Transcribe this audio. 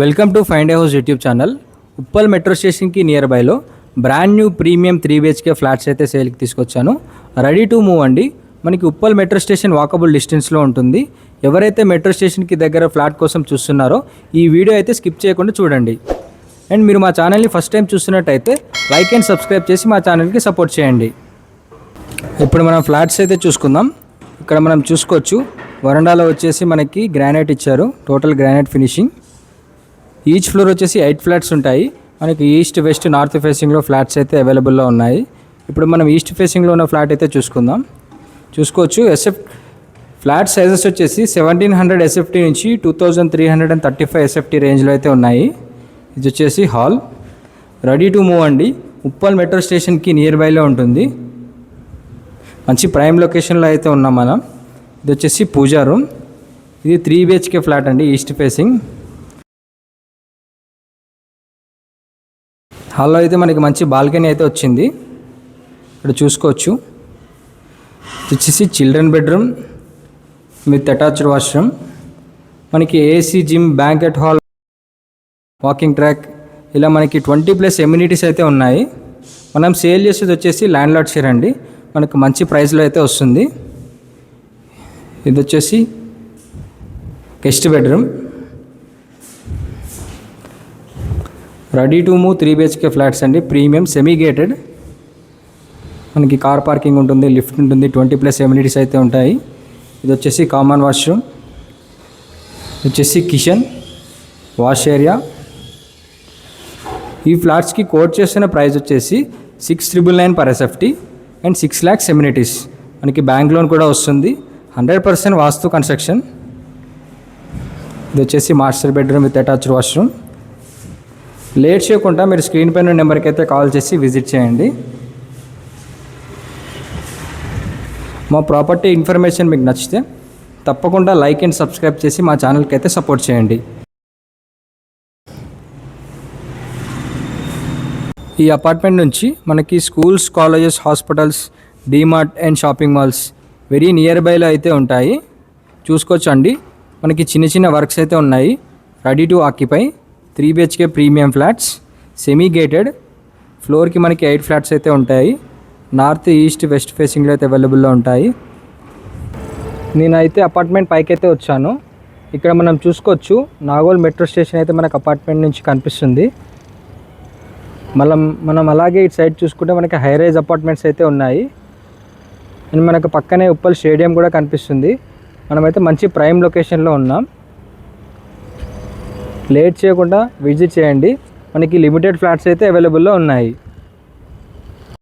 Welcome to find a house YouTube channel. Uppal metro స్టేషన్కి near బైలో brand new premium 3 BHK flats అయితే సేల్కి తీసుకొచ్చాను. రెడీ టు మూవ్ అండి. మనకి ఉప్పల్ మెట్రో స్టేషన్ వాకబుల్ డిస్టెన్స్లో ఉంటుంది. ఎవరైతే మెట్రో స్టేషన్కి దగ్గర ఫ్లాట్ కోసం చూస్తున్నారో ఈ వీడియో అయితే స్కిప్ చేయకుండా చూడండి. అండ్ మీరు మా ఛానల్ని ఫస్ట్ టైం చూస్తున్నట్టయితే లైక్ అండ్ సబ్స్క్రైబ్ చేసి మా ఛానల్కి సపోర్ట్ చేయండి. ఇప్పుడు మనం ఫ్లాట్స్ అయితే చూసుకుందాం. ఇక్కడ మనం చూసుకోవచ్చు, వరండాలో వచ్చేసి మనకి గ్రానైట్ ఇచ్చారు, total granite finishing. Each floor వచ్చేసి 8 ఫ్లాట్స్ ఉంటాయి. మనకి ఈస్ట్ వెస్ట్ నార్త్ ఫేసింగ్లో ఫ్లాట్స్ అయితే అవైలబుల్లో ఉన్నాయి. ఇప్పుడు మనం ఈస్ట్ ఫేసింగ్లో ఉన్న ఫ్లాట్ అయితే చూసుకోవచ్చు. ఫ్లాట్ సైజెస్ వచ్చేసి 1700 SFT నుంచి 2335 SFT రేంజ్లో అయితే ఉన్నాయి. ఇది వచ్చేసి హాల్. రెడీ టు మూవ్ అండి. ఉప్పల్ మెట్రో స్టేషన్కి నియర్ బైలో ఉంటుంది. మంచి ప్రైమ్ లొకేషన్లో అయితే ఉన్నాం మనం. ఇది వచ్చేసి పూజా రూమ్. ఇది 3 BHK ఫ్లాట్ అండి, ఈస్ట్ ఫేసింగ్. హాల్లో అయితే మనకి మంచి బాల్కనీ అయితే వచ్చింది. ఇక్కడ చూసుకోవచ్చు. ఇది వచ్చేసి children bedroom with attached washroom. మనకి AC, gym, banquet hall, walking track, ఇలా మనకి 20+ ఎమ్యూనిటీస్ అయితే ఉన్నాయి. మనం సేల్ చేసేది వచ్చేసి ల్యాండ్ లార్డ్ షేర్ అండి. మనకు మంచి ప్రైస్లో అయితే వస్తుంది. ఇది వచ్చేసి guest bedroom. Ready to move 3 BHK flats అండి, ప్రీమియం సెమీ గేటెడ్. మనకి కార్ పార్కింగ్ ఉంటుంది, లిఫ్ట్ ఉంటుంది, 20+ ఎమ్యూనిటీస్ అయితే ఉంటాయి. ఇది వచ్చేసి కామన్ వాష్రూమ్. ఇది వచ్చేసి కిచెన్, వాష్ ఏరియా. ఈ ఫ్లాట్స్కి కోట్ చేస్తున్న ప్రైస్ వచ్చేసి 6,999 per SFT and 6 lakhs amenities. మనకి బ్యాంక్ లోన్ కూడా వస్తుంది. 100% వాస్తు కన్స్ట్రక్షన్. ఇది వచ్చేసి master bedroom with attached washroom. Late చేయకుండా మీరు స్క్రీన్ పైన నెంబర్కి అయితే కాల్ చేసి విజిట్ చేయండి. మా ప్రాపర్టీ ఇన్ఫర్మేషన్ మీకు నచ్చితే తప్పకుండా లైక్ అండ్ సబ్స్క్రైబ్ చేసి మా ఛానల్కి అయితే సపోర్ట్ చేయండి. ఈ అపార్ట్మెంట్ నుంచి మనకి schools, colleges, hospitals, DMart and shopping malls very near బైలో అయితే ఉంటాయి. చూసుకోవచ్చు అండి. మనకి చిన్న చిన్న వర్క్స్ అయితే ఉన్నాయి. Ready to occupy 3 BHK premium flats, semi gated. ఫ్లోర్కి మనకి 8 ఫ్లాట్స్ అయితే ఉంటాయి. నార్త్, ఈస్ట్, వెస్ట్ ఫేసింగ్లో అయితే అవైలబుల్లో ఉంటాయి. నేనైతే అపార్ట్మెంట్ పైకి అయితే వచ్చాను. ఇక్కడ మనం చూసుకోవచ్చు, నాగోల్ మెట్రో స్టేషన్ అయితే మనకు అపార్ట్మెంట్ నుంచి కనిపిస్తుంది. మనం అలాగే ఇటు సైడ్ చూసుకుంటే మనకి హై రైజ్ అపార్ట్మెంట్స్ అయితే ఉన్నాయి. అండ్ మనకు పక్కనే ఉప్పల్ స్టేడియం కూడా కనిపిస్తుంది. మనమైతే మంచి ప్రైమ్ లొకేషన్లో ఉన్నాం. లేట్ చేయకుండా విజిట్ చేయండి. మనకి లిమిటెడ్ ఫ్లాట్స్ అయితే అవైలబుల్లో ఉన్నాయి.